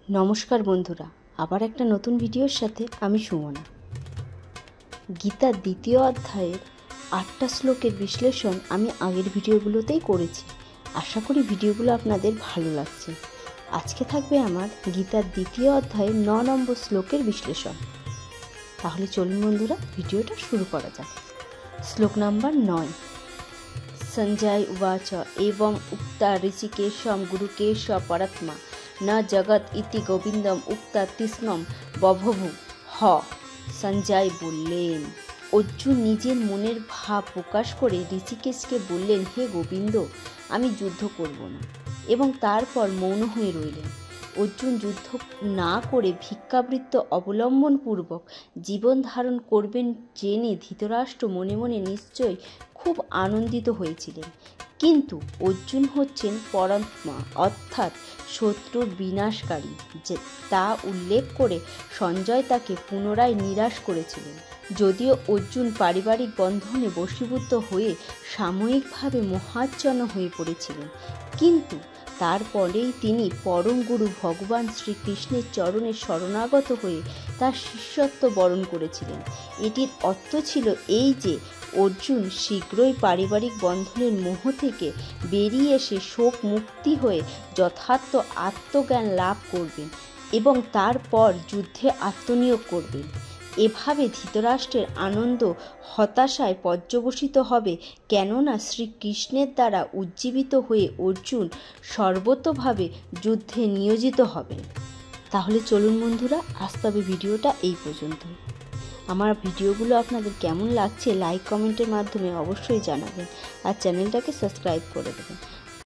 নমস্কার বন্ধুরা, আবার একটা নতুন ভিডিওর সাথে আমি সুমনা। গীতার দ্বিতীয় অধ্যায়ের 8টা শ্লোকের বিশ্লেষণ আমি আগের ভিডিওগুলোতেই করেছি। আশা করি ভিডিওগুলো আপনাদের ভালো লাগছে। আজকে থাকবে আমার গীতার দ্বিতীয় অধ্যায়ের 9 নম্বর শ্লোকের বিশ্লেষণ। তাহলে চলুন বন্ধুরা, ভিডিওটা শুরু করা যাক। শ্লোক নাম্বার 9। संजय उवाच एवं उक्ता ऋषिकेशं गुरुकेश परत्मा न जगत इति गोविंदम उक्ता तीक्ष्णम बभभु ह। সঞ্জয় বললেন, অর্জুন নিজের মনের ভাব প্রকাশ করে ঋষিকেশকে বললেন, হে গোবিন্দ, আমি যুদ্ধ করব না, এবং তারপর মৌন হয়ে রইলেন। অর্জুন যুদ্ধ না করে ভিক্ষাবৃত্ত অবলম্বনপূর্বক জীবন ধারণ করবেন জেনে ধৃতরাষ্ট্র মনে মনে নিশ্চয় খুব আনন্দিত হয়েছিলেন। কিন্তু অর্জুন হচ্ছেন পরমাত্মা, অর্থাৎ শত্রুর বিনাশকারী, যে তা উল্লেখ করে সঞ্জয় তাকে পুনরায় নিরাশ করেছিলেন। যদিও অর্জুন পারিবারিক বন্ধনে বশীভূত হয়ে সাময়িকভাবে মোহাচ্ছন্ন হয়ে পড়েছিলেন, কিন্তু তারপরেই তিনি পরম গুরু ভগবান শ্রীকৃষ্ণের চরণে শরণাগত হয়ে তার শিষ্যত্ব বরণ করেছিলেন। এটির অর্থ ছিল এই যে অর্জুন শীঘ্রই পারিবারিক বন্ধনের মোহ থেকে বেরিয়ে এসে শোক মুক্তি হয়ে যথার্থ আত্মজ্ঞান লাভ করবেন এবং তারপর যুদ্ধে আত্মনিয়োগ করবেন। এভাবে ধৃতরাষ্ট্রের আনন্দ হতাশায় পর্যবসিত হবে, কেননা শ্রীকৃষ্ণের দ্বারা উজ্জীবিত হয়ে অর্জুন সর্বতোভাবে যুদ্ধে নিয়োজিত হবেন। তাহলে চলুন বন্ধুরা, আজ তবে ভিডিওটা এই পর্যন্ত। আমার ভিডিওগুলো আপনাদের কেমন লাগছে লাইক কমেন্টের মাধ্যমে অবশ্যই জানাবেন, আর চ্যানেলটাকে সাবস্ক্রাইব করে দেবেন।